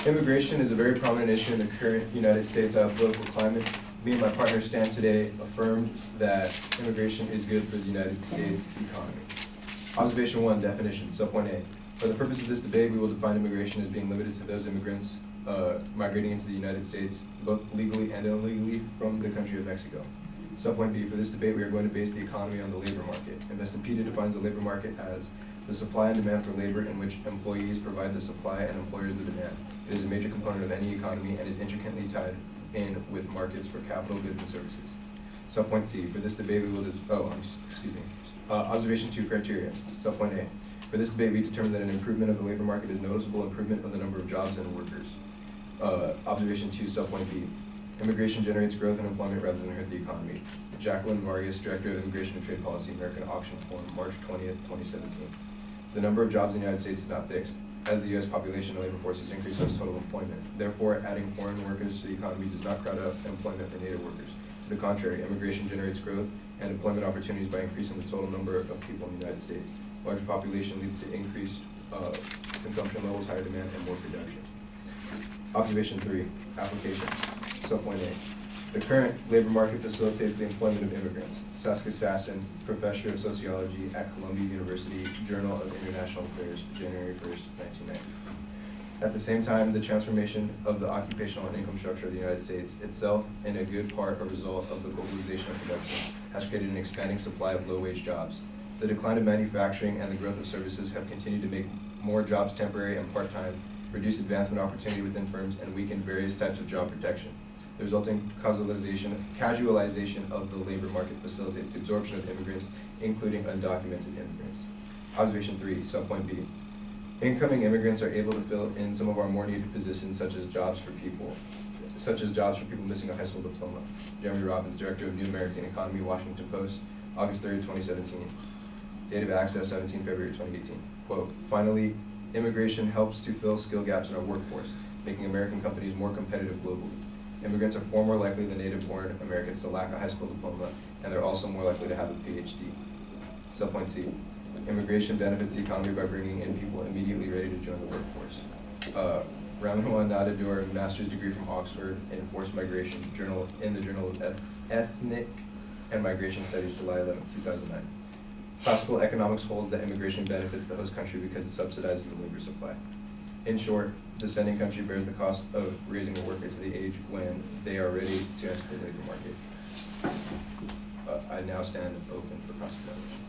Immigration is a very prominent issue in the current United States political climate. Me and my partner Stan today affirmed that immigration is good for the United States economy. Observation 1, definition, sub-point A. For the purpose of this debate, we will define immigration as being limited to those immigrants migrating into the United States, both legally and illegally, from the country of Mexico. Sub-point B, for this debate, we are going to base the economy on the labor market. Investipedia defines the labor market as the supply and demand for labor in which employees provide the supply and employers the demand. It is a major component of any economy and is intricately tied in with markets for capital, goods, and services. Subpoint C, for this debate we will, observation 2, criteria. Subpoint A, for this debate we determined that an improvement of the labor market is noticeable improvement of the number of jobs and workers. Observation 2, subpoint B, immigration generates growth and employment rather than hurt the economy. Jacqueline Marius, Director of Immigration and Trade Policy, American Auction Forum, March 20th, 2017. The number of jobs in the United States is not fixed. As the U.S. population and labor force has increased, so has total employment. Therefore, adding foreign workers to the economy does not crowd out employment for native workers. To the contrary, immigration generates growth and employment opportunities by increasing the total number of people in the United States. Larger population leads to increased consumption levels, higher demand, and more production. Observation 3, application. Subpoint A. The current labor market facilitates the employment of immigrants. Saskia Sasson, Professor of Sociology at Columbia University, Journal of International Affairs, January 1st, 1990. At the same time, the transformation of the occupational and income structure of the United States itself, in a good part a result of the globalization of production, has created an expanding supply of low-wage jobs. The decline of manufacturing and the growth of services have continued to make more jobs temporary and part-time, reduce advancement opportunity within firms, and weaken various types of job protection. The resulting casualization of the labor market facilitates the absorption of immigrants, including undocumented immigrants. Observation 3, subpoint B. Incoming immigrants are able to fill in some of our more needed positions, such as jobs for people missing a high school diploma. Jeremy Robbins, Director of New American Economy, Washington Post, August 3rd, 2017. Date of access, 17 February 2018. Quote, finally, immigration helps to fill skill gaps in our workforce, making American companies more competitive globally. Immigrants are far more likely than native-born Americans to lack a high school diploma, and they're also more likely to have a PhD. Subpoint C. Immigration benefits the economy by bringing in people immediately ready to join the workforce. Ramanwan Nadadur, master's degree from Oxford in Forced Migration, in the Journal of Ethnic and Migration Studies, July 11, 2009. Classical economics holds that immigration benefits the host country because it subsidizes the labor supply. In short, the sending country bears the cost of raising a worker to the age when they are ready to enter the labor market. I now stand open for cross-examination.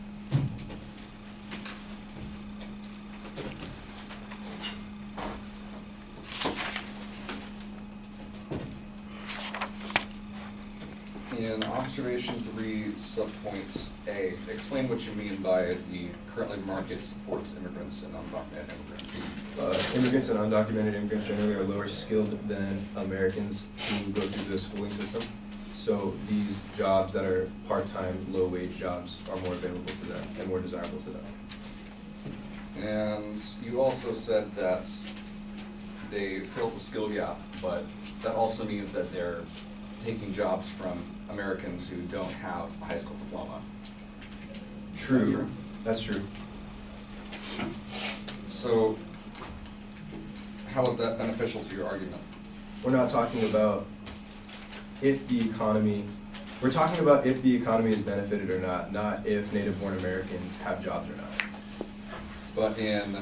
In observation 3, subpoint A, explain what you mean by the current labor market supports immigrants and undocumented immigrants. Immigrants and undocumented immigrants generally are lower skilled than Americans who go through the schooling system. So these jobs that are part-time, low-wage jobs are more available to them and more desirable to them. And you also said that they fill the skill gap, but that also means that they're taking jobs from Americans who don't have a high school diploma. True. That's true. So, how is that beneficial to your argument? We're not talking about if the economy, we're talking about if the economy is benefited or not if native-born Americans have jobs or not. But in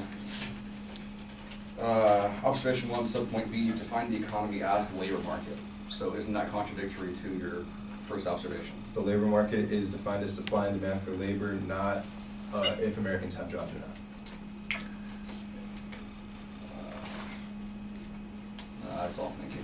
observation 1, subpoint B, you define the economy as the labor market. So isn't that contradictory to your first observation? The labor market is defined as supply and demand for labor, not if Americans have jobs or not. That's all, thank you.